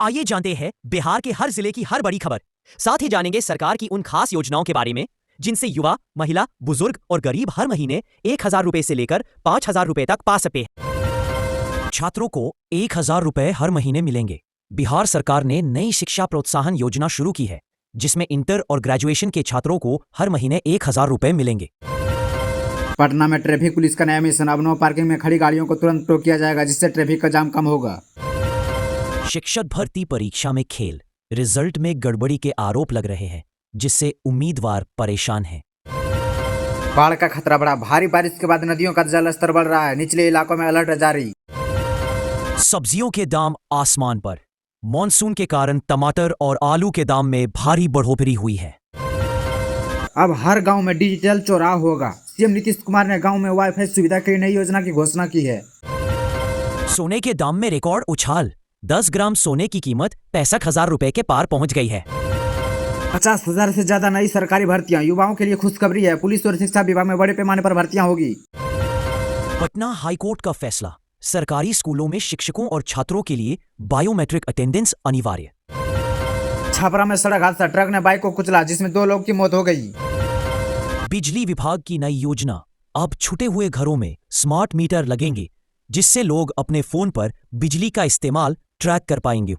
आइए जानते हैं बिहार के हर जिले की हर बड़ी खबर। साथ ही जानेंगे सरकार की उन खास योजनाओं के बारे में जिनसे युवा, महिला, बुजुर्ग और गरीब हर महीने 1,000 रुपए से लेकर 5,000 रुपए तक पा सकते हैं। छात्रों को 1,000 रुपए हर महीने मिलेंगे। बिहार सरकार ने नई शिक्षा प्रोत्साहन योजना शुरू की है, जिसमें इंटर और ग्रेजुएशन के छात्रों को हर महीने 1,000 रुपए मिलेंगे। पटना में ट्रैफिक पुलिस का नया मिशन। अब नो पार्किंग में खड़ी गाड़ियों को तुरंत टो किया जाएगा, जिससे ट्रैफिक का जाम कम होगा। शिक्षक भर्ती परीक्षा में खेल, रिजल्ट में गड़बड़ी के आरोप लग रहे हैं, जिससे उम्मीदवार परेशान हैं। बाढ़ का खतरा बढ़ा। भारी बारिश के बाद नदियों का जलस्तर बढ़ रहा है। निचले इलाकों में अलर्ट जारी। सब्जियों के दाम आसमान पर। मॉनसून के कारण टमाटर और आलू के दाम में भारी बढ़ोतरी हुई है। अब हर गांव में डिजिटल चौराहा होगा। सीएम नीतीश कुमार ने गांव में वाईफाई सुविधा की नई योजना की घोषणा की है। सोने के दाम में रिकॉर्ड उछाल। 10 ग्राम सोने की कीमत 65,000 रुपए के पार पहुंच गई है। 50,000 से ज्यादा नई सरकारी भर्तियां। युवाओं के लिए खुशखबरी है। पुलिस और शिक्षा विभाग में बड़े पैमाने पर भर्तियां होगी। पटना हाईकोर्ट का फैसला। सरकारी स्कूलों में शिक्षकों और छात्रों के लिए बायोमेट्रिक अटेंडेंस अनिवार्य। छपरा में सड़क हादसा। ट्रक ने बाइक को कुचला, जिसमें 2 लोग की मौत हो गई। बिजली विभाग की नई योजना। अब छूटे हुए घरों में स्मार्ट मीटर लगेंगे, जिससे लोग अपने फोन पर बिजली का इस्तेमाल ट्रैक कर पाएंगे।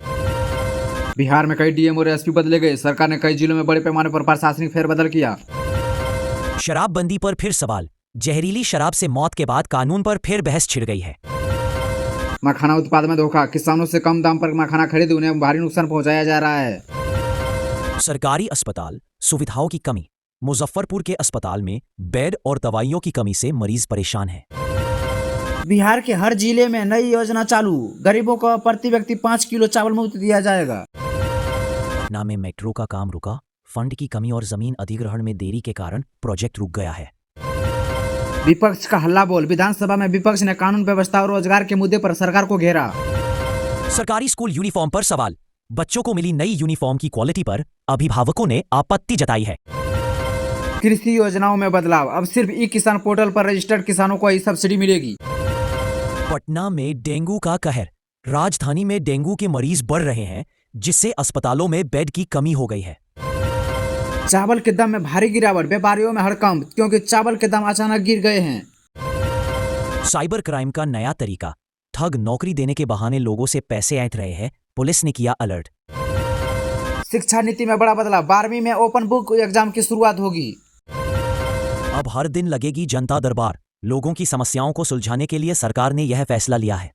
बिहार में कई डीएम और एसपी बदले गए। सरकार ने कई जिलों में बड़े पैमाने पर प्रशासनिक फेरबदल किया। शराबबंदी पर फिर सवाल। जहरीली शराब से मौत के बाद कानून पर फिर बहस छिड़ गई है। मखाना उत्पाद में धोखा। किसानों से कम दाम पर मखाना खरीद उन्हें भारी नुकसान पहुंचाया जा रहा है। सरकारी अस्पताल सुविधाओं की कमी। मुजफ्फरपुर के अस्पताल में बेड और दवाइयों की कमी से मरीज परेशान हैं। बिहार के हर जिले में नई योजना चालू। गरीबों को प्रति व्यक्ति 5 किलो चावल मुफ्त दिया जाएगा। पटना में मेट्रो का काम रुका। फंड की कमी और जमीन अधिग्रहण में देरी के कारण प्रोजेक्ट रुक गया है। विपक्ष का हल्ला बोल। विधानसभा में विपक्ष ने कानून व्यवस्था और रोजगार के मुद्दे पर सरकार को घेरा। सरकारी स्कूल यूनिफॉर्म पर सवाल। बच्चों को मिली नई यूनिफॉर्म की क्वालिटी पर अभिभावकों ने आपत्ति जताई है। कृषि योजनाओं में बदलाव। अब सिर्फ ई किसान पोर्टल पर रजिस्टर्ड किसानों को ही सब्सिडी मिलेगी। पटना में डेंगू का कहर। राजधानी में डेंगू के मरीज बढ़ रहे हैं, जिससे अस्पतालों में बेड की कमी हो गई है। चावल के दाम में भारी गिरावट। व्यापारियों में हड़कंप, क्योंकि चावल के दाम अचानक गिर गए हैं। साइबर क्राइम का नया तरीका। ठग नौकरी देने के बहाने लोगों से पैसे ऐंठ रहे हैं। पुलिस ने किया अलर्ट। शिक्षा नीति में बड़ा बदलाव। 12वीं में ओपन बुक एग्जाम की शुरुआत होगी। अब हर दिन लगेगी जनता दरबार। लोगों की समस्याओं को सुलझाने के लिए सरकार ने यह फैसला लिया है।